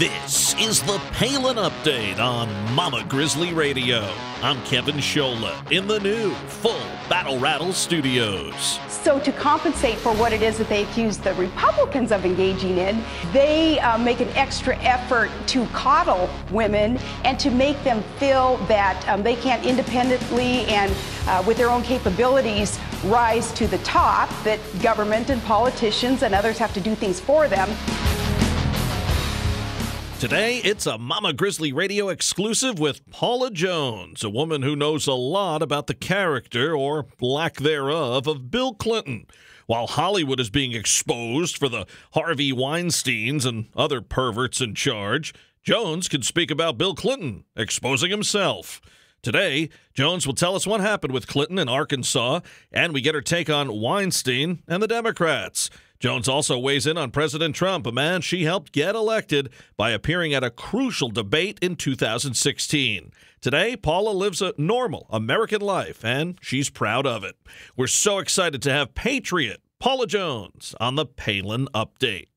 This is the Palin Update on Mama Grizzly Radio. I'm Kevin Scholla in the new full Battle Rattle studios. So to compensate for what it is that they accuse the Republicans of engaging in, they make an extra effort to coddle women and to make them feel that they can't independently and with their own capabilities rise to the top, that government and politicians and others have to do things for them. Today, it's a Mama Grizzly Radio exclusive with Paula Jones, a woman who knows a lot about the character, or lack thereof, of Bill Clinton. While Hollywood is being exposed for the Harvey Weinsteins and other perverts in charge, Jones can speak about Bill Clinton, exposing himself. Today, Jones will tell us what happened with Clinton in Arkansas, and we get her take on Weinstein and the Democrats. Jones also weighs in on President Trump, a man she helped get elected by appearing at a crucial debate in 2016. Today, Paula lives a normal American life, and she's proud of it. We're so excited to have Patriot Paula Jones on the Palin Update.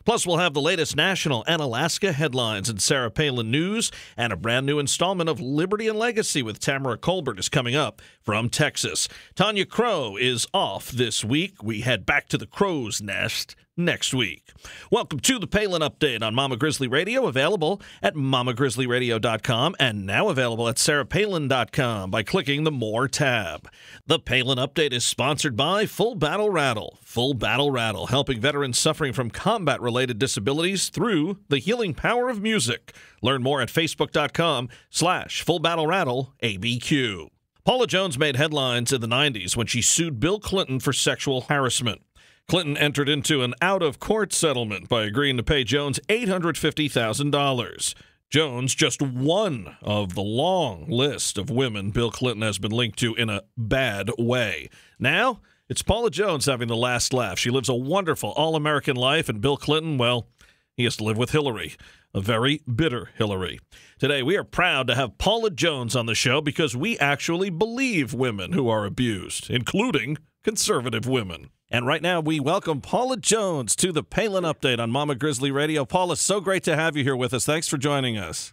Plus, we'll have the latest national and Alaska headlines in Sarah Palin News, and a brand new installment of Liberty and Legacy with Tamara Colbert is coming up from Texas. Tanya Crow is off this week. We head back to the crow's nest next week. Welcome to the Palin Update on Mama Grizzly Radio, available at mamagrizzlyradio.com and now available at sarahpalin.com by clicking the More tab. The Palin Update is sponsored by Full Battle Rattle. Full Battle Rattle, helping veterans suffering from combat-related disabilities through the healing power of music. Learn more at facebook.com/fullbattlerattle.abq. Paula Jones made headlines in the 90s when she sued Bill Clinton for sexual harassment. Clinton entered into an out-of-court settlement by agreeing to pay Jones $850,000. Jones, just one of the long list of women Bill Clinton has been linked to in a bad way. Now, it's Paula Jones having the last laugh. She lives a wonderful all-American life, and Bill Clinton, well, he has to live with Hillary, a very bitter Hillary. Today, we are proud to have Paula Jones on the show because we actually believe women who are abused, including conservative women. And right now, we welcome Paula Jones to the Palin Update on Mama Grizzly Radio. Paula, so great to have you here with us. Thanks for joining us.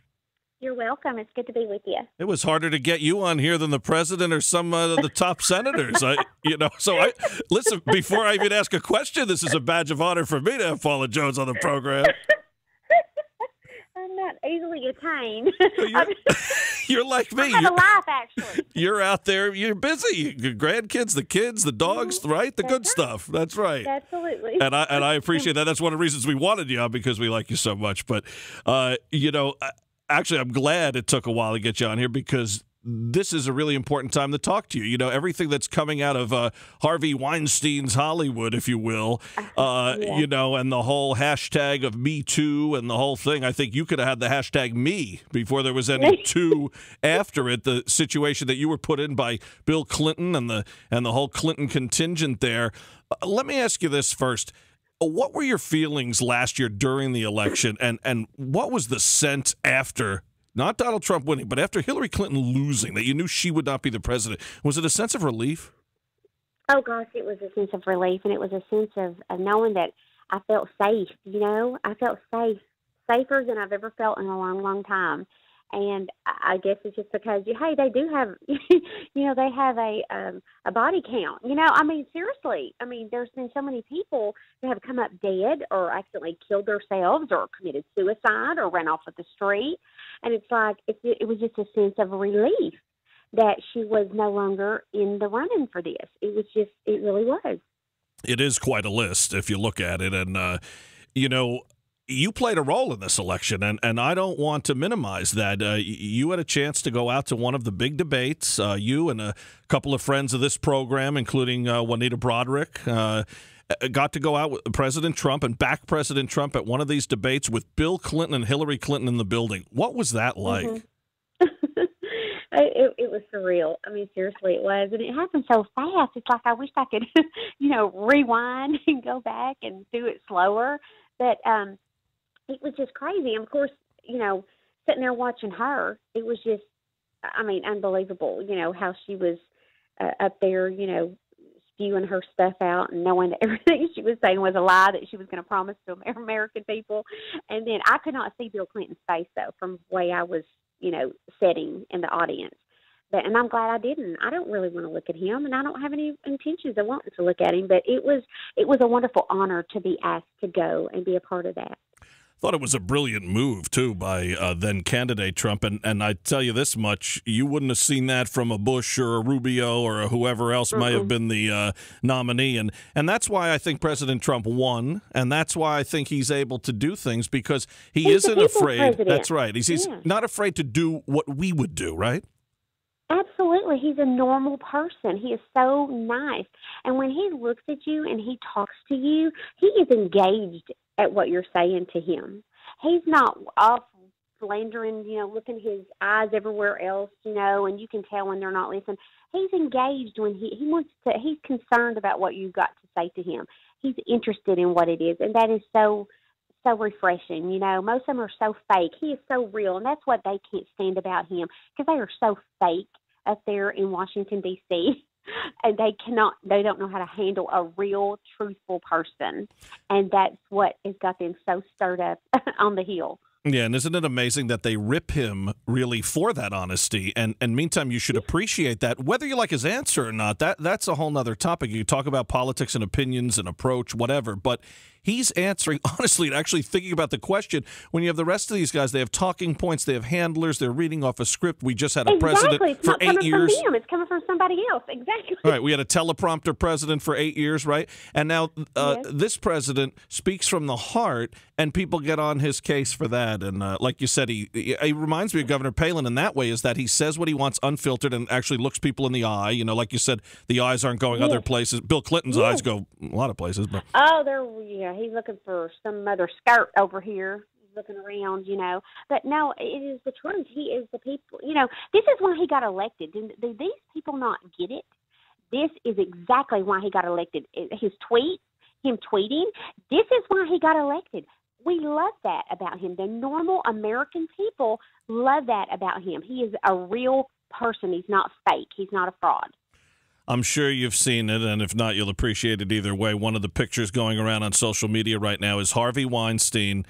You're welcome. It's good to be with you. It was harder to get you on here than the president or some of the top senators. Listen, before I even ask a question, this is a badge of honor for me to have Paula Jones on the program. I'm not easily attained. You're like me. I have a life, actually. You're out there. You're busy. Your grandkids, the kids, the dogs, right? The good stuff. That's right. Absolutely. And I appreciate that. That's one of the reasons we wanted you on, because we like you so much. But, actually, I'm glad it took a while to get you on here, because this is a really important time to talk to you. You know, everything that's coming out of Harvey Weinstein's Hollywood, if you will, and the whole hashtag of Me Too and the whole thing. I think you could have had the hashtag me before there was any too after it. The situation that you were put in by Bill Clinton and the whole Clinton contingent there. Let me ask you this first. What were your feelings last year during the election, and what was the sense after, not Donald Trump winning, but after Hillary Clinton losing, that you knew she would not be the president? Was it a sense of relief? Oh, gosh, it was a sense of relief, and it was a sense of knowing that I felt safe, I felt safer than I've ever felt in a long, long time. And I guess it's just because, hey, they do have, they have a body count. Seriously. There's been so many people that have come up dead or accidentally killed themselves or committed suicide or ran off of the street. And it's like, it was just a sense of relief that she was no longer in the running for this. It really was. It is quite a list if you look at it. And, you played a role in this election, and I don't want to minimize that. You had a chance to go out to one of the big debates. You and a couple of friends of this program, including Juanita Broderick, got to go out with President Trump and back President Trump at one of these debates with Bill Clinton and Hillary Clinton in the building. What was that like? Mm-hmm. It was surreal. Seriously, it was. And it happened so fast. It's like I wish I could, rewind and go back and do it slower. But it was just crazy. And, of course, sitting there watching her, it was just, unbelievable, how she was up there, spewing her stuff out and knowing that everything she was saying was a lie that she was going to promise to American people. And then I could not see Bill Clinton's face, though, from the way I was, sitting in the audience. And I'm glad I didn't. I don't really want to look at him, and I don't have any intentions of wanting to look at him. But it was a wonderful honor to be asked to go and be a part of that. Thought it was a brilliant move, too, by then candidate Trump. And I tell you this much, you wouldn't have seen that from a Bush or a Rubio or a whoever else might have been the nominee. And that's why I think President Trump won, and that's why I think he's able to do things, because he's isn't afraid. President. That's right. He's not afraid to do what we would do, right? Absolutely. He's a normal person. He is so nice. And when he looks at you and he talks to you, he is engaged at what you're saying to him. He's not off slandering, looking his eyes everywhere else, and you can tell when they're not listening. He's engaged when he wants to, he's concerned about what you've got to say to him. He's interested in what it is, and that is so refreshing. Most of them are so fake. He is so real, and that's what they can't stand about him, because they are so fake up there in Washington, D.C., and they don't know how to handle a real, truthful person, and that's what has got them so stirred up on the Hill. Yeah, and isn't it amazing that they rip him really for that honesty? And meantime, you should appreciate that, whether you like his answer or not. That's a whole nother topic. You talk about politics and opinions and approach, whatever, but he's answering honestly and actually thinking about the question. When you have the rest of these guys, they have talking points, they have handlers, they're reading off a script. We just had a president for 8 years. From him. It's coming from somebody else. Exactly. All right, we had a teleprompter president for 8 years, right? And now this president speaks from the heart, and people get on his case for that. And like you said, he reminds me of Governor Palin in that way, is that he says what he wants unfiltered and actually looks people in the eye. Like you said, the eyes aren't going other places. Bill Clinton's eyes go a lot of places. But he's looking for some other skirt over here. He's looking around, But no, it is the truth. He is the people. This is why he got elected. Do these people not get it? This is exactly why he got elected. His tweets, him tweeting, this is why he got elected. We love that about him. The normal American people love that about him. He is a real person. He's not fake. He's not a fraud. I'm sure you've seen it, and if not, you'll appreciate it either way. One of the pictures going around on social media right now is Harvey Weinstein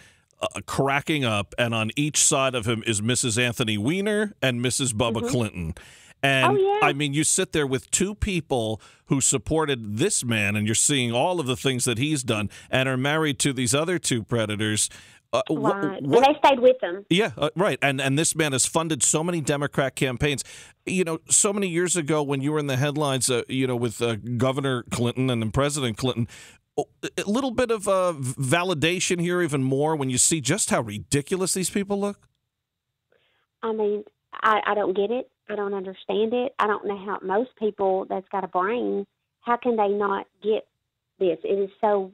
cracking up, and on each side of him is Mrs. Anthony Weiner and Mrs. Bubba Clinton. And, I mean, you sit there with two people who supported this man, and you're seeing all of the things that he's done, and are married to these other two predators. Right. And they stayed with them. Yeah, right. And this man has funded so many Democrat campaigns. So many years ago when you were in the headlines, with Governor Clinton and then President Clinton, a little bit of validation here even more when you see just how ridiculous these people look? I mean, I don't get it. I don't understand it. I don't know how most people that's got a brain, how can they not get this? It is so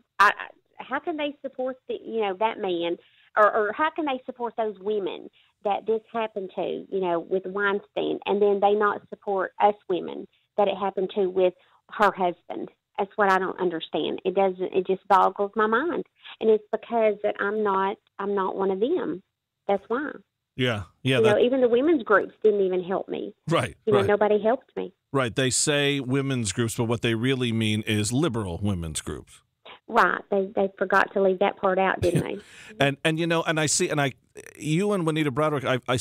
how can they support that man, or how can they support those women that this happened to, with Weinstein, and then they not support us women that it happened to with her husband? That's what I don't understand. It just boggles my mind. And it's because that I'm not one of them. That's why. Yeah. Even the women's groups didn't even help me. Right. Nobody helped me. Right. They say women's groups, but what they really mean is liberal women's groups. Right. They forgot to leave that part out, didn't they? And I see, you and Juanita Broderick, I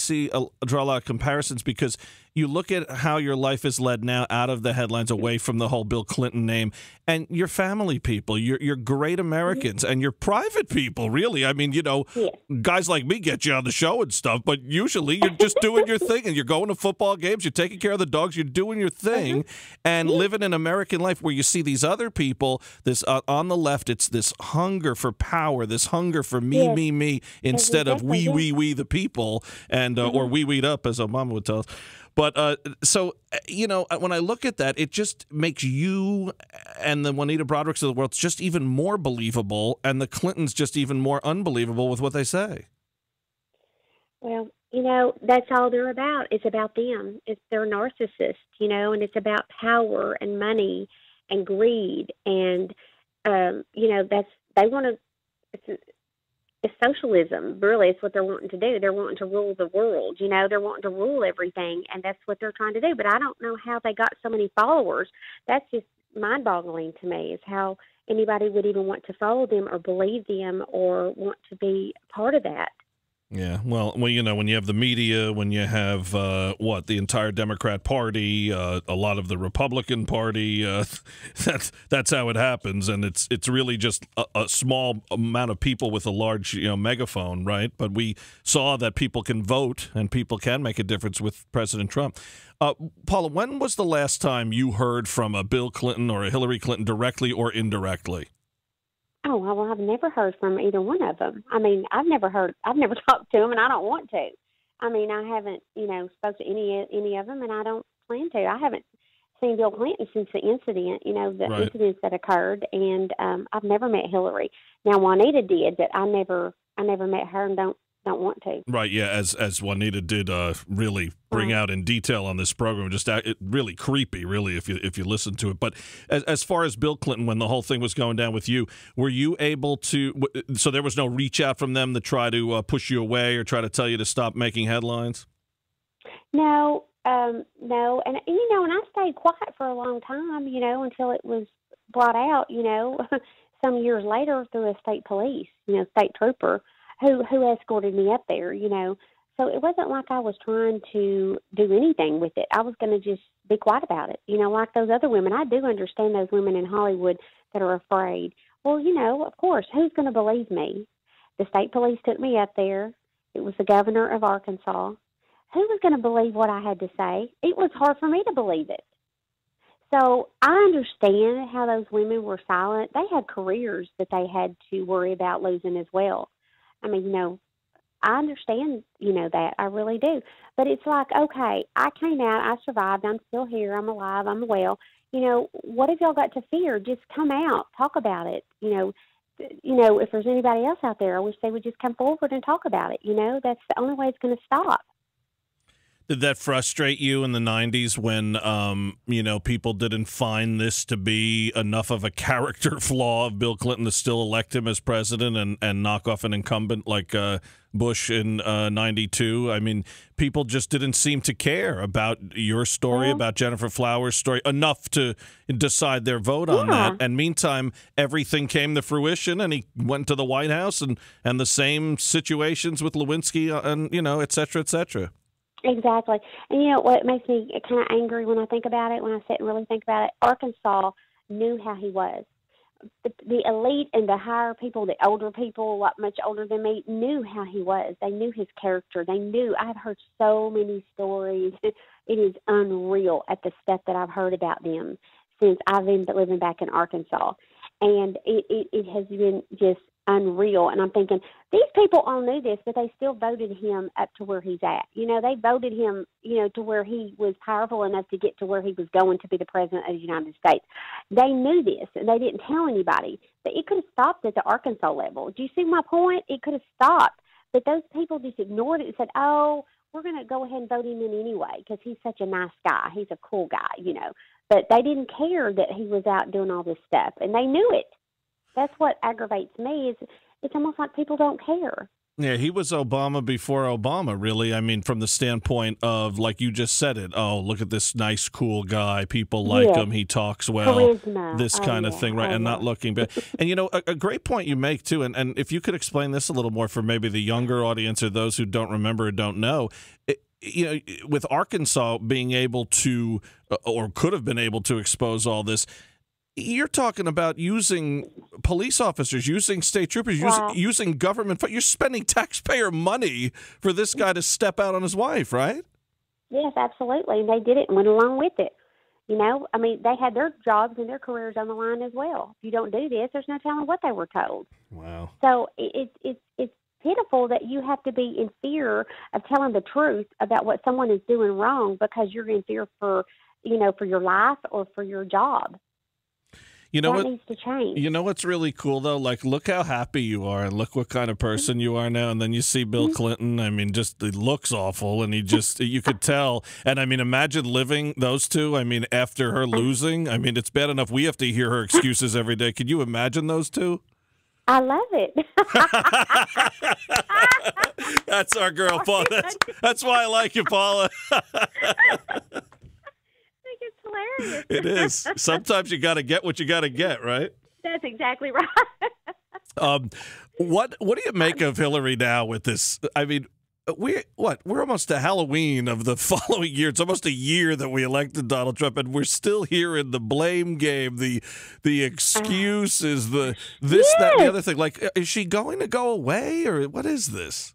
draw a lot of comparisons, because you look at how your life is led now out of the headlines, away from the whole Bill Clinton name, and you're family people, you're great Americans, and you're private people, really. I mean, guys like me get you on the show and stuff, but usually you're just doing your thing, and you're going to football games, you're taking care of the dogs, you're doing your thing, and living an American life where you see these other people, this on the left, it's this hunger for power, this hunger for me, instead of we, the people, and or we up, as Obama would tell us. But so, when I look at that, it just makes you and the Juanita Brodericks of the world just even more believable, and the Clintons just even more unbelievable with what they say. Well, that's all they're about. It's about them. They're narcissists, and it's about power and money and greed. And, they want to, it's socialism, really. It's what they're wanting to do. They're wanting to rule the world. They're wanting to rule everything, and that's what they're trying to do. But I don't know how they got so many followers. That's just mind-boggling to me, is how anybody would even want to follow them or believe them or want to be part of that. Yeah, well, when you have the media, when you have the entire Democrat Party, a lot of the Republican Party, that's how it happens, and it's really just a small amount of people with a large megaphone, right? But we saw that people can vote and people can make a difference with President Trump. Paula, when was the last time you heard from a Bill Clinton or a Hillary Clinton directly or indirectly? Oh, well, I've never heard from either one of them. I mean, I've never talked to them, and I don't want to. I mean, I haven't, spoke to any of them, and I don't plan to. I haven't seen Bill Clinton since the incident, the Right. incidents that occurred, and I've never met Hillary. Now, Juanita did, but I never met her, and don't want to. Right, yeah, as Juanita did really bring out in detail on this program, just really creepy, really, if you listen to it. But as far as Bill Clinton, when the whole thing was going down with you, were you able to? So there was no reach out from them to try to push you away or try to tell you to stop making headlines? No, no, and and I stayed quiet for a long time, until it was brought out, some years later through a state police, state trooper who escorted me up there, So it wasn't like I was trying to do anything with it. I was going to just be quiet about it, like those other women. I do understand those women in Hollywood that are afraid. Well, of course, who's going to believe me? The state police took me up there. It was the governor of Arkansas. Who was going to believe what I had to say? It was hard for me to believe it. So I understand how those women were silent. They had careers that they had to worry about losing as well. I mean, I understand, that. I really do. But it's like, okay, I came out, I survived, I'm still here, I'm alive, I'm well. What have y'all got to fear? Just come out, talk about it. If there's anybody else out there, I wish they would just come forward and talk about it. That's the only way it's going to stop. Did that frustrate you in the 90s when, people didn't find this to be enough of a character flaw of Bill Clinton to still elect him as president and knock off an incumbent like Bush in 92? I mean, people just didn't seem to care about your story, about Jennifer Flowers' story, enough to decide their vote on that. And meantime, everything came to fruition, and he went to the White House, and the same situations with Lewinsky, and, et cetera, et cetera. Exactly. And what makes me kind of angry when I think about it, when I sit and really think about it, Arkansas knew how he was. The elite and the higher people, the older people, a lot much older than me, knew how he was. They knew his character. They knew. I've heard so many stories. It is unreal at the stuff that I've heard about them since I've been living back in Arkansas. And it has been just unreal. And I'm thinking, these people all knew this, but they still voted him up to where he's at. They voted him, to where he was powerful enough to get to where he was going to be the president of the United States. They knew this, and they didn't tell anybody. But it could have stopped at the Arkansas level. Do you see my point? It could have stopped. But those people just ignored it and said, oh, we're going to go ahead and vote him in anyway because he's such a nice guy. He's a cool guy, But they didn't care that he was out doing all this stuff, and they knew it. That's what aggravates me. Is it's almost like people don't care. Yeah, he was Obama before Obama, really. I mean, from the standpoint of, like you just said it, oh, look at this nice, cool guy. People like him. He talks well. Charisma. This kind of thing, right? And not looking bad. And, a great point you make, too, and if you could explain this a little more for maybe the younger audience or those who don't remember or don't know, with Arkansas being able to, or could have been able to expose all this, you're talking about using police officers, using state troopers, using government. You're spending taxpayer money for this guy to step out on his wife, right? Yes, absolutely. And they did it and went along with it. I mean, they had their jobs and their careers on the line as well. If you don't do this, there's no telling what they were told. Wow. So it's pitiful that you have to be in fear of telling the truth about what someone is doing wrong because you're in fear for your life or for your job. That needs to change. You know what's really cool, though? Like, look how happy you are, and look what kind of person you are now. And then you see Bill Clinton. I mean, just he looks awful, and you could tell. And, I mean, imagine living those two. I mean, after her losing. I mean, it's bad enough we have to hear her excuses every day. Could you imagine those two? I love it. That's our girl, Paula. That's why I like you, Paula. It's hilarious. It is. Sometimes you got to get what you got to get, right? That's exactly right. What do you make of Hillary now with this? I mean, we're almost to Halloween of the following year. It's almost a year that we elected Donald Trump, and we're still here in the blame game, the excuses, the this, yes. that, and the other thing. Like, is she going to go away, or what is this?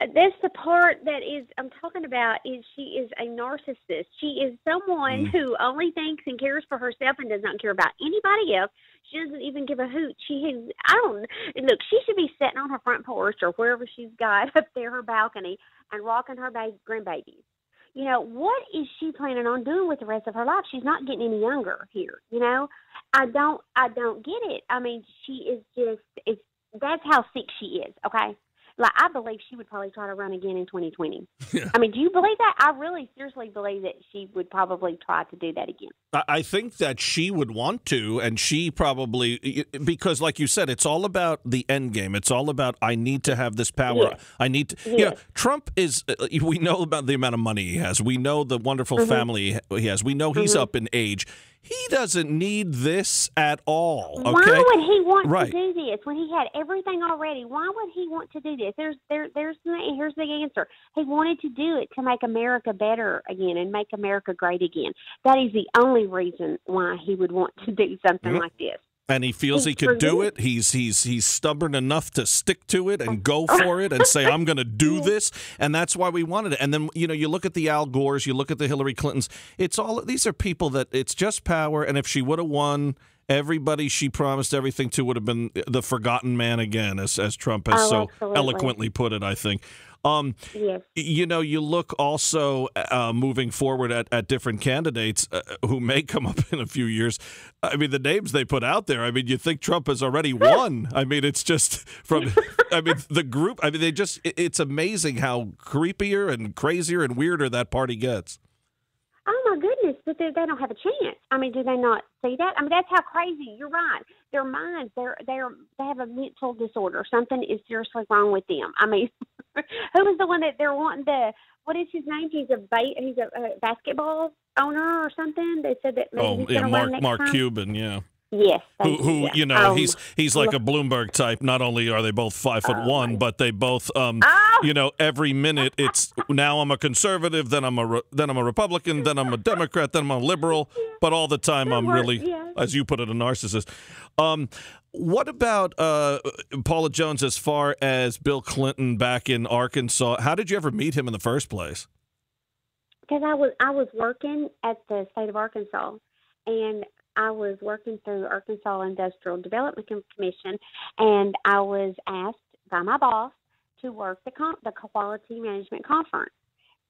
That's the part that I'm talking about. Is she is a narcissist. She is someone who only thinks and cares for herself and does not care about anybody else. She doesn't even give a hoot. Look, she should be sitting on her front porch or wherever she's got up there, her balcony, and rocking her grandbabies. You know, what is she planning on doing with the rest of her life? She's not getting any younger here, you know? I don't get it. I mean, she is that's how sick she is, okay? Like, I believe she would probably try to run again in 2020. Yeah. I mean, do you believe that? I really seriously believe that she would probably try to do that again. I think that she would want to, and she probably, because like you said, it's all about the end game. It's all about, I need to have this power. Yes. I need to, you know, Trump is, we know about the amount of money he has. We know the wonderful family he has. We know he's up in age. He doesn't need this at all. Okay? Why would he want to do this when he had everything already? Why would he want to do this? Here's the answer. He wanted to do it to make America better again and make America great again. That is the only reason why he would want to do something like this. And he feels he could do it. He's stubborn enough to stick to it and go for it and say, I'm going to do this. And that's why we wanted it. And then, you know, you look at the Al Gores, you look at the Hillary Clintons. These are people that it's just power. And if she would have won, everybody she promised everything to would have been the forgotten man again, as Trump has eloquently put it, I think. Yes. You know, you look also moving forward at different candidates who may come up in a few years. I mean, the names they put out there, I mean, you think Trump has already won. I mean, it's just the group, I mean, it's amazing how creepier and crazier and weirder that party gets. Oh, my goodness, but they don't have a chance. I mean, do they not see that? I mean, that's how crazy. You're right. Their minds, they have a mental disorder. Something is seriously wrong with them. I mean, who was the one that they're wanting what is his name? He's a basketball owner or something. They said that maybe he's going to run next Mark time. Cuban, yeah. Yes. Who you know, he's like a Bloomberg type. Not only are they both 5'1", but they both, you know, every minute it's now I'm a conservative, then I'm a Republican, then I'm a Democrat, then I'm a liberal, but all the time I'm really, as you put it, a narcissist. What about Paula Jones as far as Bill Clinton back in Arkansas? How did you ever meet him in the first place? Because I was working at the state of Arkansas, and I was working through Arkansas Industrial Development Commission, and I was asked by my boss to work the Quality Management Conference.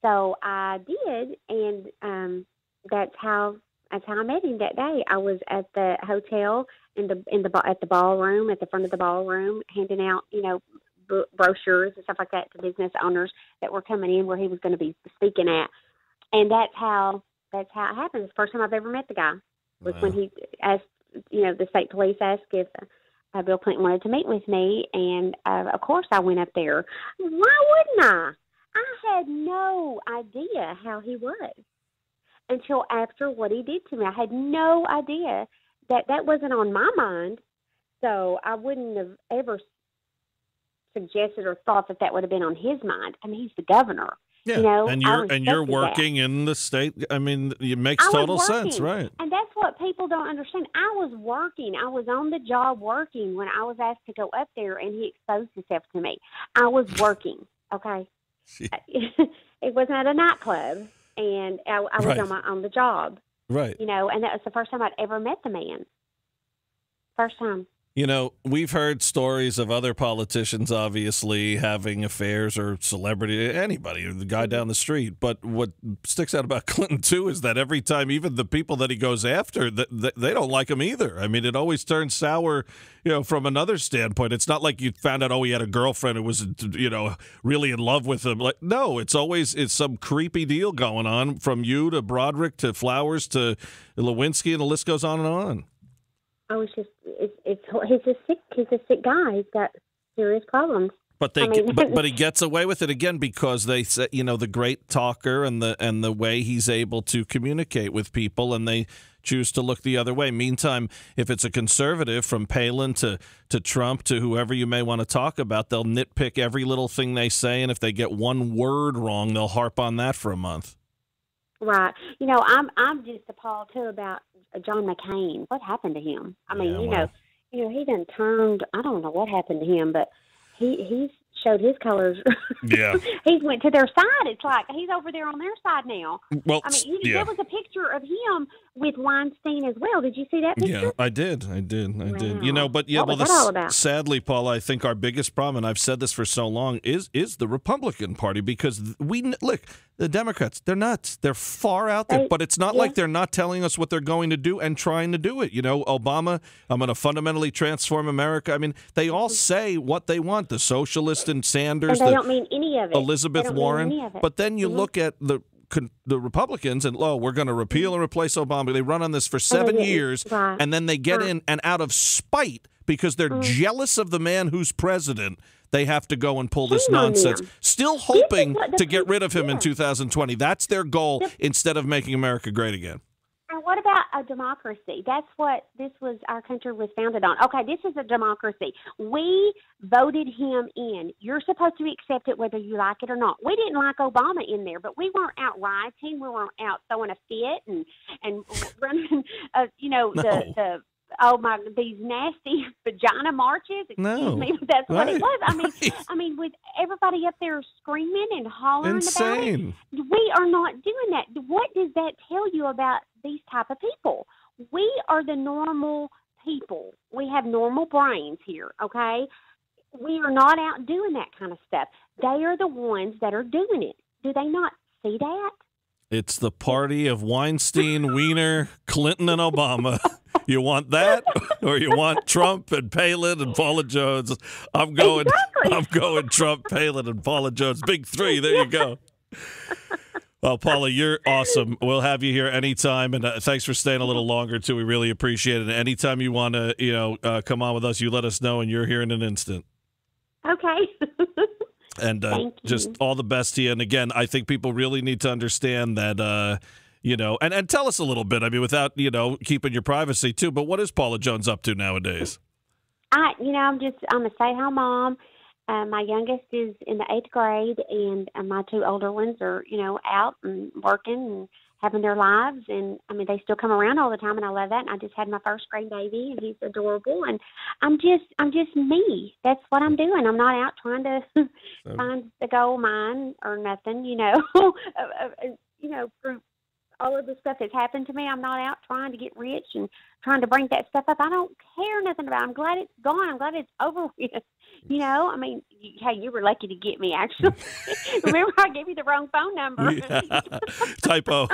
So I did, and that's how I met him that day. I was at the hotel at the ballroom, at the front of the ballroom, handing out, you know, brochures and stuff like that to business owners that were coming in where he was going to be speaking at, and that's how it happened. It's the first time I've ever met the guy. Was when he asked, you know, the state police asked if Bill Clinton wanted to meet with me, and of course I went up there. Why wouldn't I? I had no idea how he was until after what he did to me. I had no idea that wasn't on my mind, so I wouldn't have ever suggested or thought that would have been on his mind. I mean, he's the governor. Yeah, you know, and you're working in the state. I mean, it makes total sense, right? And that's what people don't understand. I was working. I was on the job working when I was asked to go up there, and he exposed himself to me. I was working, okay? It wasn't at a nightclub, and I was on the job. Right. You know, and that was the first time I'd ever met the man. First time. You know, we've heard stories of other politicians, obviously, having affairs or celebrity, anybody, the guy down the street. But what sticks out about Clinton, too, is that every time, even the people that he goes after, they don't like him either. I mean, it always turns sour, you know, from another standpoint. It's not like you found out, he had a girlfriend who was, you know, really in love with him. Like, no, it's some creepy deal going on from you to Broderick to Flowers to Lewinsky, and the list goes on and on. Oh, he's a sick guy. He's got serious problems. But but he gets away with it again because they say, the great talker and the way he's able to communicate with people, and they choose to look the other way. Meantime, if it's a conservative from Palin to Trump to whoever you may want to talk about, they'll nitpick every little thing they say, and if they get one word wrong, they'll harp on that for a month. Right. I'm just appalled too about John McCain. What happened to him? I mean, he done turned. I don't know what happened to him, but he's showed his colors. Yeah. He's went to their side. It's like he's over there on their side now. Well, I mean, there was a picture of him with Weinstein as well. Did you see that picture? Yeah, I did. Wow. But what was that all about? Sadly, Paula, I think our biggest problem, and I've said this for so long, is the Republican Party, because look, the Democrats, they're nuts. They're far out there, but it's not like they're not telling us what they're going to do and trying to do it. Obama, I'm going to fundamentally transform America. I mean, they all say what they want. The socialists and Sanders, and they don't mean any of it. Elizabeth Warren. But then you look at the Republicans and, we're going to repeal and replace Obama. They run on this for 7 years, and then they get in, and out of spite, because they're jealous of the man who's president, they have to go and pull this nonsense, still hoping to get rid of him in 2020. That's their goal, instead of making America great again. And what about a democracy? That's what our country was founded on. Okay, this is a democracy. We voted him in. You're supposed to accept it whether you like it or not. We didn't like Obama in there, but we weren't out rioting. We weren't out throwing a fit and running, these nasty vagina marches. Excuse me, but that's what it was. I mean, with everybody up there screaming and hollering about it, we are not doing that. What does that tell you about these type of people? We are the normal people. We have normal brains here, okay? We are not out doing that kind of stuff. They are the ones that are doing it. Do they not see that? It's the party of Weinstein, Weiner, Clinton, and Obama. You want that, or you want Trump and Palin and Paula Jones? I'm going Trump, Palin, and Paula Jones. Big three. There you go. Well, Paula, you're awesome. We'll have you here anytime, and thanks for staying a little longer too. We really appreciate it. Anytime you want to, come on with us, you let us know, and you're here in an instant. Okay. And just all the best to you. And again, I think people really need to understand that, and tell us a little bit. I mean, without, keeping your privacy too. But what is Paula Jones up to nowadays? I'm a stay-at-home mom. My youngest is in the 8th grade, and my two older ones are, out and working and having their lives. And I mean, they still come around all the time, and I love that. And I just had my first grade baby, and he's adorable. And I'm just me. That's what I'm doing. I'm not out trying to find the gold mine or nothing, through all of the stuff that's happened to me. I'm not out trying to get rich and trying to bring that stuff up. I don't care nothing about it. I'm glad it's gone. I'm glad it's over with. I mean, hey, you were lucky to get me, actually. Remember, I gave you the wrong phone number. Yeah. Typo.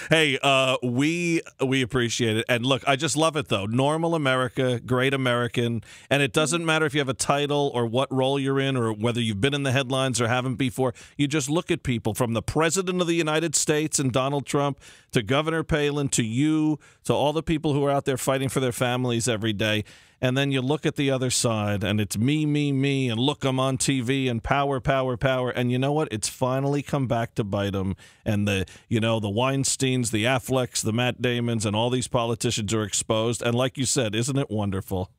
Hey, we appreciate it. And look, I just love it, though. Normal America, great American. And it doesn't matter if you have a title or what role you're in or whether you've been in the headlines or haven't before. You just look at people, from the President of the United States and Donald Trump to Governor Palin to you, to all the people who are out there fighting for their families every day. And then you look at the other side, and it's me, me, me, and look, I'm on TV, and power, power, power. And you know what? It's finally come back to bite them. And the Weinsteins, the Afflecks, the Matt Damons, and all these politicians are exposed. And like you said, isn't it wonderful?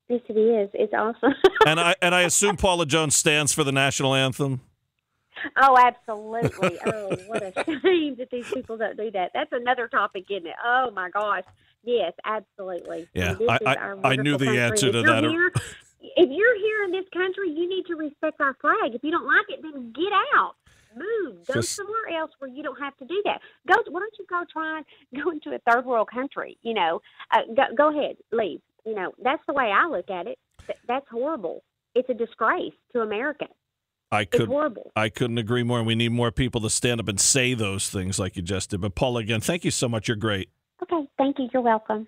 Yes, it is. It's awesome. and I assume Paula Jones stands for the national anthem. Oh, absolutely. Oh, what a shame that these people don't do that. That's another topic, isn't it? Oh, my gosh. Yes, absolutely. Yeah, I knew the answer to that. If you're here in this country, you need to respect our flag. If you don't like it, then get out. Move. Go somewhere else where you don't have to do that. Why don't you go into a third world country? Go ahead, leave. That's the way I look at it. That's horrible. It's a disgrace to America. It's horrible. I couldn't agree more. And we need more people to stand up and say those things like you just did. But Paula, again, thank you so much. You're great. Okay, thank you. You're welcome.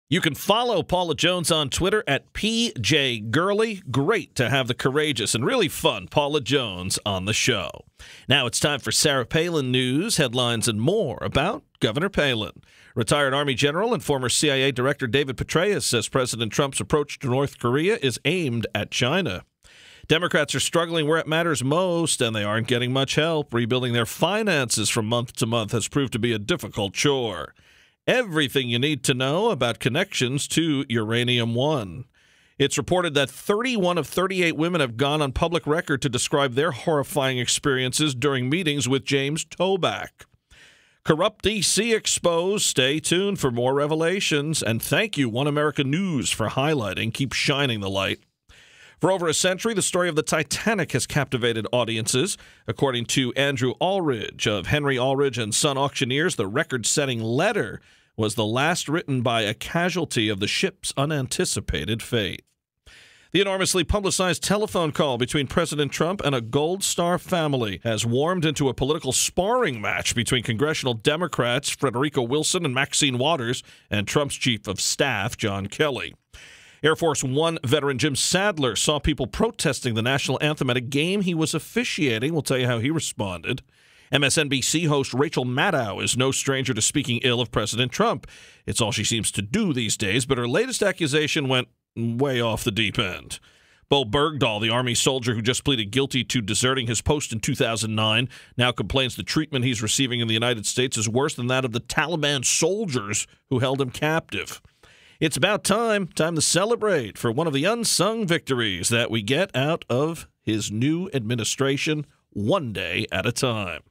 You can follow Paula Jones on Twitter at PJGurley. Great to have the courageous and really fun Paula Jones on the show. Now it's time for Sarah Palin news, headlines, and more about Governor Palin. Retired Army General and former CIA Director David Petraeus says President Trump's approach to North Korea is aimed at China. Democrats are struggling where it matters most, and they aren't getting much help. Rebuilding their finances from month to month has proved to be a difficult chore. Everything you need to know about connections to Uranium One. It's reported that 31 of 38 women have gone on public record to describe their horrifying experiences during meetings with James Toback. Corrupt DC exposed. Stay tuned for more revelations. And thank you, One America News, for highlighting. Keep shining the light. For over a century, the story of the Titanic has captivated audiences. According to Andrew Aldridge of Henry Aldridge and Son Auctioneers, the record-setting letter was the last written by a casualty of the ship's unanticipated fate. The enormously publicized telephone call between President Trump and a Gold Star family has warmed into a political sparring match between congressional Democrats Frederica Wilson and Maxine Waters and Trump's chief of staff, John Kelly. Air Force One veteran Jim Sadler saw people protesting the national anthem at a game he was officiating. We'll tell you how he responded. MSNBC host Rachel Maddow is no stranger to speaking ill of President Trump. It's all she seems to do these days, but her latest accusation went way off the deep end. Bo Bergdahl, the Army soldier who just pleaded guilty to deserting his post in 2009, now complains the treatment he's receiving in the United States is worse than that of the Taliban soldiers who held him captive. It's about time to celebrate for one of the unsung victories that we get out of his new administration, one day at a time.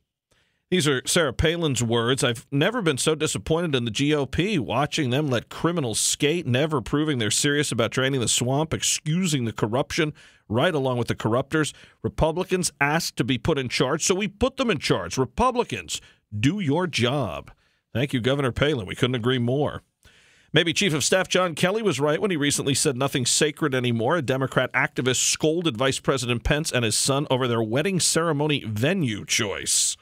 These are Sarah Palin's words. I've never been so disappointed in the GOP, watching them let criminals skate, never proving they're serious about draining the swamp, excusing the corruption, right along with the corruptors. Republicans asked to be put in charge, so we put them in charge. Republicans, do your job. Thank you, Governor Palin. We couldn't agree more. Maybe Chief of Staff John Kelly was right when he recently said nothing's sacred anymore. A Democrat activist scolded Vice President Pence and his son over their wedding ceremony venue choice.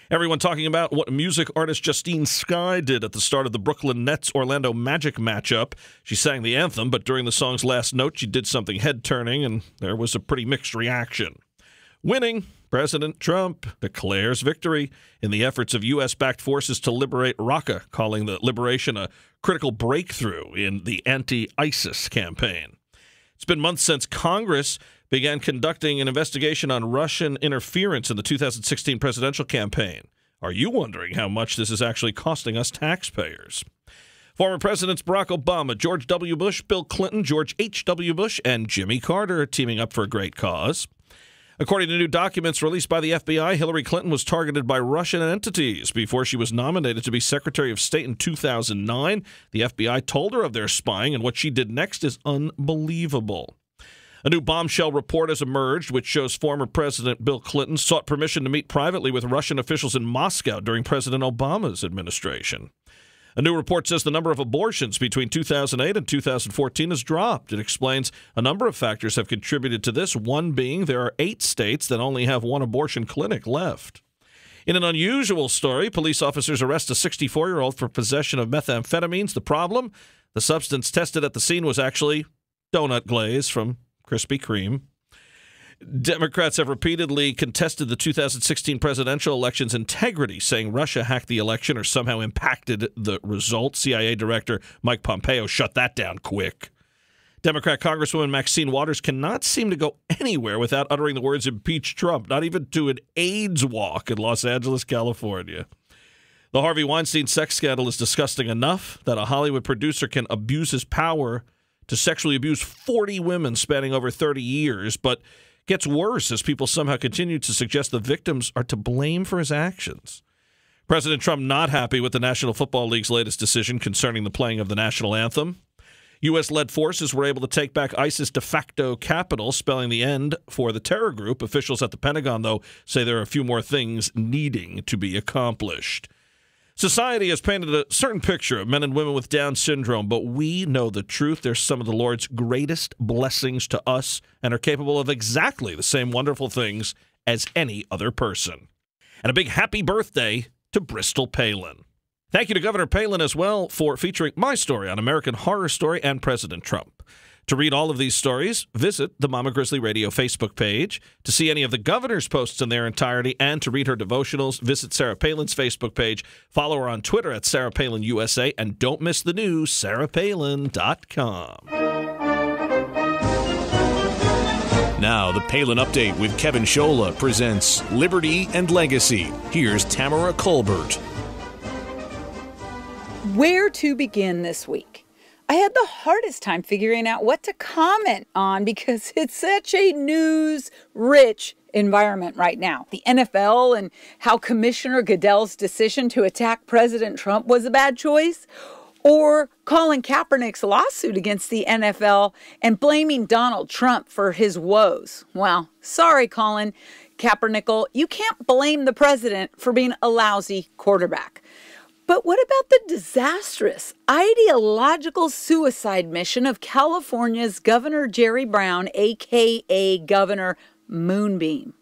Everyone talking about what music artist Justine Skye did at the start of the Brooklyn Nets-Orlando Magic matchup. She sang the anthem, but during the song's last note, she did something head-turning, and there was a pretty mixed reaction. Winning, President Trump declares victory in the efforts of U.S.-backed forces to liberate Raqqa, calling the liberation a critical breakthrough in the anti-ISIS campaign. It's been months since Congress began conducting an investigation on Russian interference in the 2016 presidential campaign. Are you wondering how much this is actually costing us taxpayers? Former Presidents Barack Obama, George W. Bush, Bill Clinton, George H.W. Bush, and Jimmy Carter are teaming up for a great cause. According to new documents released by the FBI, Hillary Clinton was targeted by Russian entities before she was nominated to be Secretary of State in 2009. The FBI told her of their spying, and what she did next is unbelievable. A new bombshell report has emerged, which shows former President Bill Clinton sought permission to meet privately with Russian officials in Moscow during President Obama's administration. A new report says the number of abortions between 2008 and 2014 has dropped. It explains a number of factors have contributed to this, one being there are 8 states that only have one abortion clinic left. In an unusual story, police officers arrest a 64-year-old for possession of methamphetamines. The problem? The substance tested at the scene was actually donut glaze from Krispy Kreme. Democrats have repeatedly contested the 2016 presidential election's integrity, saying Russia hacked the election or somehow impacted the result. CIA Director Mike Pompeo shut that down quick. Democrat Congresswoman Maxine Waters cannot seem to go anywhere without uttering the words impeach Trump, not even to an AIDS walk in Los Angeles, California. The Harvey Weinstein sex scandal is disgusting enough that a Hollywood producer can abuse his power to sexually abuse 40 women spanning over 30 years, but gets worse as people somehow continue to suggest the victims are to blame for his actions. President Trump not happy with the National Football League's latest decision concerning the playing of the national anthem. U.S.-led forces were able to take back ISIS de facto capital, spelling the end for the terror group. Officials at the Pentagon, though, say there are a few more things needing to be accomplished. Society has painted a certain picture of men and women with Down syndrome, but we know the truth. They're some of the Lord's greatest blessings to us and are capable of exactly the same wonderful things as any other person. And a big happy birthday to Bristol Palin. Thank you to Governor Palin as well for featuring my story on American Horror Story and President Trump. To read all of these stories, visit the Mama Grizzly Radio Facebook page. To see any of the governor's posts in their entirety and to read her devotionals, visit Sarah Palin's Facebook page. Follow her on Twitter at Sarah Palin USA, and don't miss the news, sarahpalin.com. Now, the Palin Update with Kevin Scholla presents Liberty and Legacy. Here's Tamara Colbert. Where to begin this week? I had the hardest time figuring out what to comment on because it's such a news-rich environment right now. The NFL and how Commissioner Goodell's decision to attack President Trump was a bad choice, or Colin Kaepernick's lawsuit against the NFL and blaming Donald Trump for his woes. Well, sorry, Colin Kaepernick, you can't blame the president for being a lousy quarterback. But what about the disastrous ideological suicide mission of California's Governor Jerry Brown, a.k.a. Governor Moonbeam?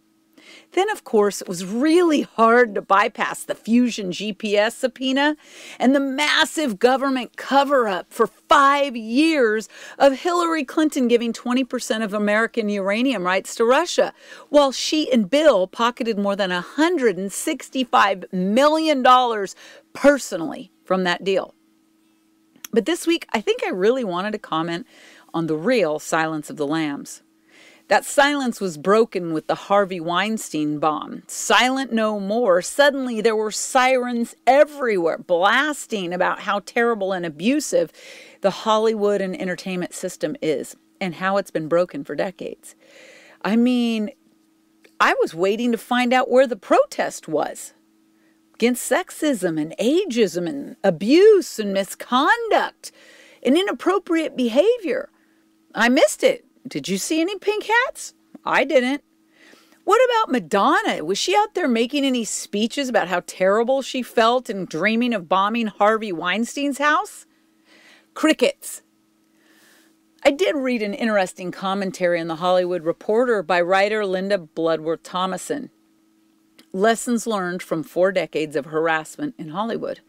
Then, of course, it was really hard to bypass the Fusion GPS subpoena and the massive government cover-up for 5 years of Hillary Clinton giving 20% of American uranium rights to Russia, while she and Bill pocketed more than $165 million personally from that deal. But this week, I think I really wanted to comment on the real Silence of the Lambs. That silence was broken with the Harvey Weinstein bomb. Silent no more. Suddenly there were sirens everywhere blasting about how terrible and abusive the Hollywood and entertainment system is and how it's been broken for decades. I mean, I was waiting to find out where the protest was against sexism and ageism and abuse and misconduct and inappropriate behavior. I missed it. Did you see any pink hats? I didn't. What about Madonna? Was she out there making any speeches about how terrible she felt and dreaming of bombing Harvey Weinstein's house? Crickets. I did read an interesting commentary in The Hollywood Reporter by writer Linda Bloodworth Thomason. Lessons learned from 4 decades of harassment in Hollywood.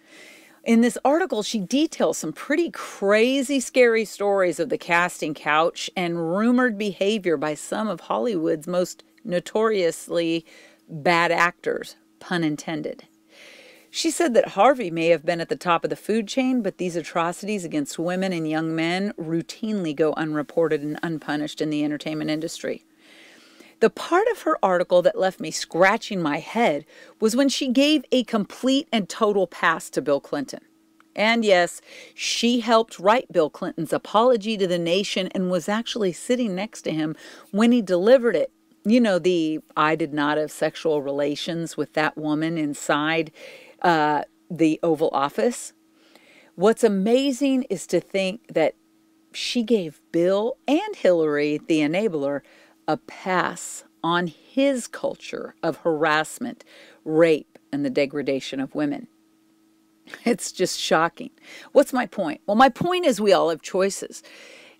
In this article, she details some pretty crazy, scary stories of the casting couch and rumored behavior by some of Hollywood's most notoriously bad actors, pun intended. She said that Harvey may have been at the top of the food chain, but these atrocities against women and young men routinely go unreported and unpunished in the entertainment industry. The part of her article that left me scratching my head was when she gave a complete and total pass to Bill Clinton. And yes, she helped write Bill Clinton's apology to the nation and was actually sitting next to him when he delivered it. You know, I did not have sexual relations with that woman inside the Oval Office. What's amazing is to think that she gave Bill and Hillary, the enabler, a pass on his culture of harassment, rape, and the degradation of women. It's just shocking. What's my point? Well, my point is we all have choices.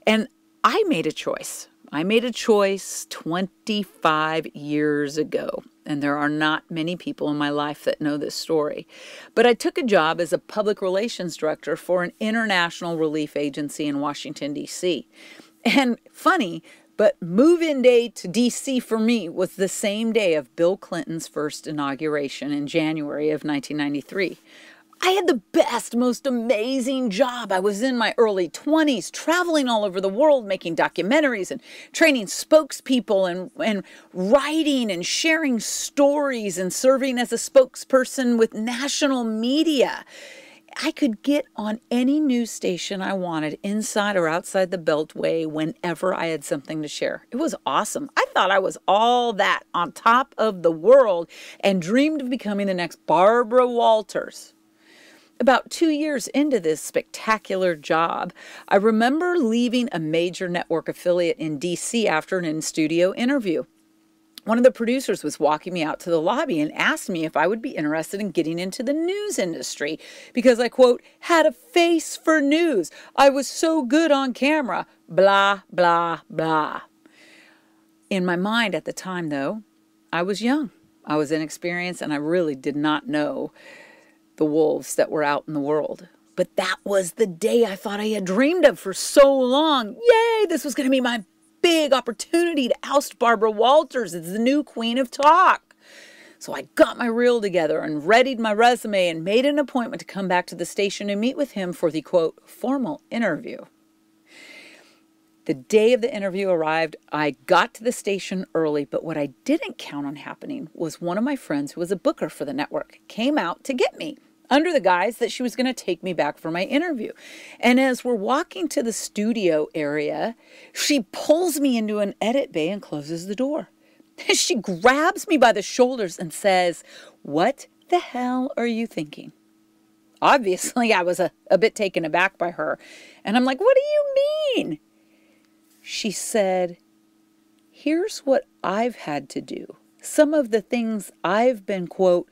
And I made a choice. I made a choice 25 years ago. And there are not many people in my life that know this story. But I took a job as a public relations director for an international relief agency in Washington, D.C. And funny, but move-in day to D.C. for me was the same day of Bill Clinton's first inauguration in January of 1993. I had the best, most amazing job. I was in my early 20s, traveling all over the world, making documentaries and training spokespeople and writing and sharing stories and serving as a spokesperson with national media. I could get on any news station I wanted, inside or outside the Beltway, whenever I had something to share. It was awesome. I thought I was all that on top of the world and dreamed of becoming the next Barbara Walters. About 2 years into this spectacular job, I remember leaving a major network affiliate in D.C. after an in-studio interview. One of the producers was walking me out to the lobby and asked me if I would be interested in getting into the news industry because I, quote, had a face for news. I was so good on camera, blah, blah, blah. In my mind at the time, though, I was young. I was inexperienced, and I really did not know the wolves that were out in the world. But that was the day I thought I had dreamed of for so long. Yay, this was going to be my big opportunity to oust Barbara Walters as the new queen of talk. So I got my reel together and readied my resume and made an appointment to come back to the station and meet with him for the, quote, formal interview. The day of the interview arrived. I got to the station early, but what I didn't count on happening was one of my friends who was a booker for the network came out to get me under the guise that she was going to take me back for my interview. And as we're walking to the studio area, she pulls me into an edit bay and closes the door. She grabs me by the shoulders and says, "What the hell are you thinking?" Obviously, I was a bit taken aback by her. And I'm like, "What do you mean?" She said, "Here's what I've had to do. Some of the things I've been, quote,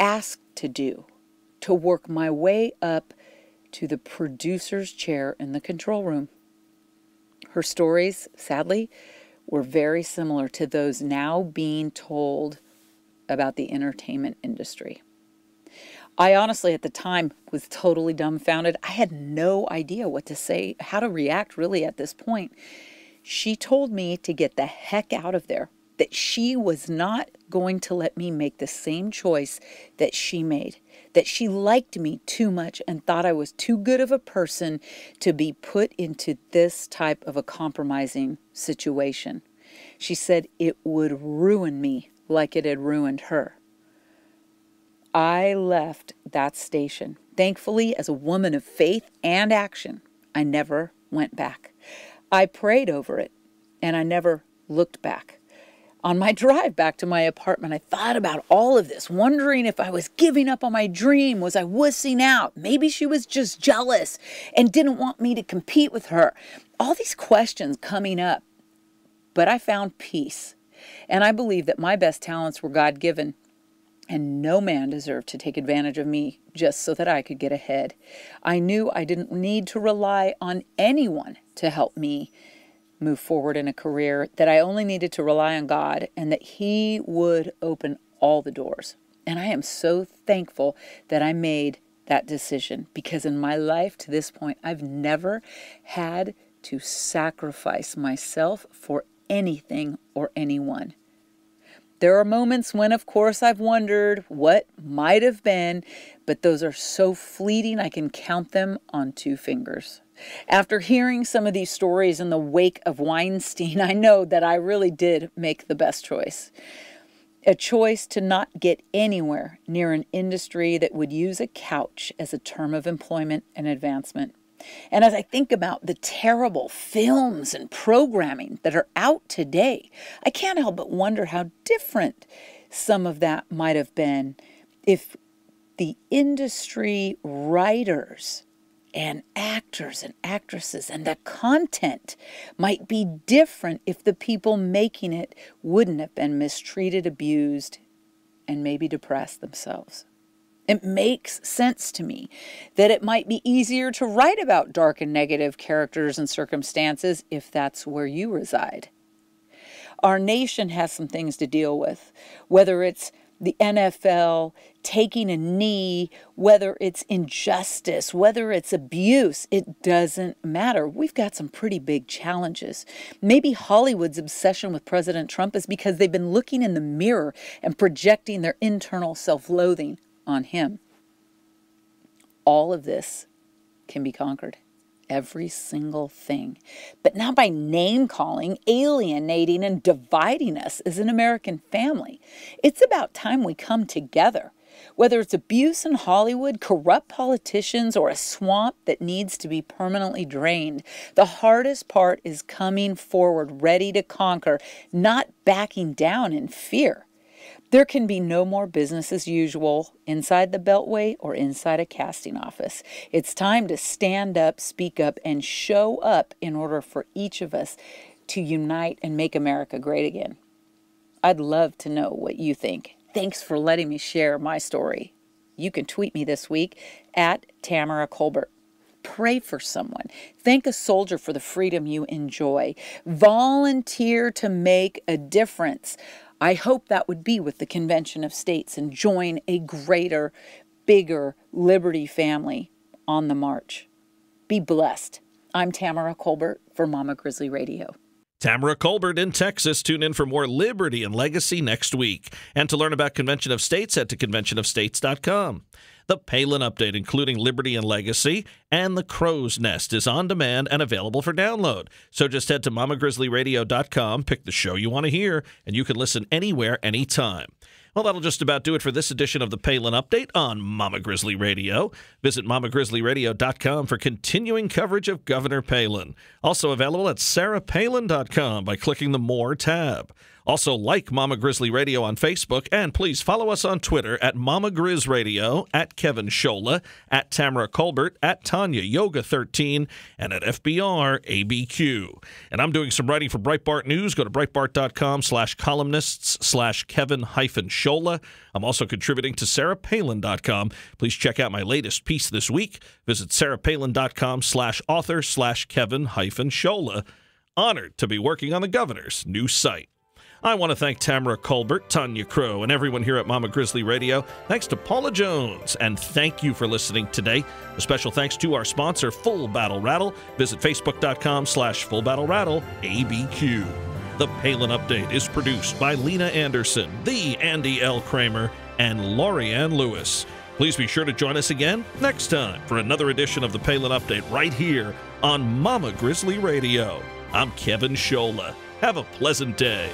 asked to do to work my way up to the producer's chair in the control room." Her stories, sadly, were very similar to those now being told about the entertainment industry. I honestly, at the time, was totally dumbfounded. I had no idea what to say, how to react really at this point. She told me to get the heck out of there, that she was not going to let me make the same choice that she made, that she liked me too much and thought I was too good of a person to be put into this type of a compromising situation. She said it would ruin me like it had ruined her. I left that station. Thankfully, as a woman of faith and action, I never went back. I prayed over it, and I never looked back. On my drive back to my apartment, I thought about all of this, wondering if I was giving up on my dream. Was I wussing out? Maybe she was just jealous and didn't want me to compete with her. All these questions coming up. But I found peace, and I believe that my best talents were God-given. And no man deserved to take advantage of me just so that I could get ahead. I knew I didn't need to rely on anyone to help me move forward in a career, that I only needed to rely on God and that He would open all the doors. And I am so thankful that I made that decision, because in my life to this point, I've never had to sacrifice myself for anything or anyone. There are moments when, of course, I've wondered what might have been, but those are so fleeting I can count them on two fingers. After hearing some of these stories in the wake of Weinstein, I know that I really did make the best choice. A choice to not get anywhere near an industry that would use a couch as a term of employment and advancement. And as I think about the terrible films and programming that are out today, I can't help but wonder how different some of that might have been if the industry writers and actors and actresses and the content might be different if the people making it wouldn't have been mistreated, abused, and maybe depressed themselves. It makes sense to me that it might be easier to write about dark and negative characters and circumstances if that's where you reside. Our nation has some things to deal with, whether it's the NFL taking a knee, whether it's injustice, whether it's abuse, it doesn't matter. We've got some pretty big challenges. Maybe Hollywood's obsession with President Trump is because they've been looking in the mirror and projecting their internal self-loathing on him. All of this can be conquered. Every single thing. But not by name-calling, alienating, and dividing us as an American family. It's about time we come together. Whether it's abuse in Hollywood, corrupt politicians, or a swamp that needs to be permanently drained, the hardest part is coming forward ready to conquer, not backing down in fear. There can be no more business as usual inside the Beltway or inside a casting office. It's time to stand up, speak up, and show up in order for each of us to unite and make America great again. I'd love to know what you think. Thanks for letting me share my story. You can tweet me this week at Tamara Colbert. Pray for someone. Thank a soldier for the freedom you enjoy. Volunteer to make a difference. I hope that would be with the Convention of States and join a greater, bigger liberty family on the march. Be blessed. I'm Tamara Colbert for Mama Grizzly Radio. Tamara Colbert in Texas. Tune in for more Liberty and Legacy next week. And to learn about Convention of States, head to conventionofstates.com. The Palin Update, including Liberty and Legacy, and The Crow's Nest, is on demand and available for download. So just head to mamagrizzlyradio.com, pick the show you want to hear, and you can listen anywhere, anytime. Well, that'll just about do it for this edition of the Palin Update on Mama Grizzly Radio. Visit mamagrizzlyradio.com for continuing coverage of Governor Palin. Also available at sarahpalin.com by clicking the More tab. Also, like Mama Grizzly Radio on Facebook, and please follow us on Twitter at Mama Grizz Radio, at Kevin Scholla, at Tamara Colbert, at Tanya Yoga 13, and at FBR ABQ. And I'm doing some writing for Breitbart News. Go to breitbart.com/columnists/Kevin-Scholla. I'm also contributing to sarahpalin.com. Please check out my latest piece this week. Visit sarahpalin.com/author/Kevin-Scholla. Honored to be working on the governor's new site. I want to thank Tamara Colbert, Tanya Crow, and everyone here at Mama Grizzly Radio. Thanks to Paula Jones, and thank you for listening today. A special thanks to our sponsor, Full Battle Rattle. Visit facebook.com/fullbattlerattle.abq. The Palin Update is produced by Lena Anderson, the Andy L. Kramer, and Lori Ann Lewis. Please be sure to join us again next time for another edition of the Palin Update right here on Mama Grizzly Radio. I'm Kevin Scholla. Have a pleasant day.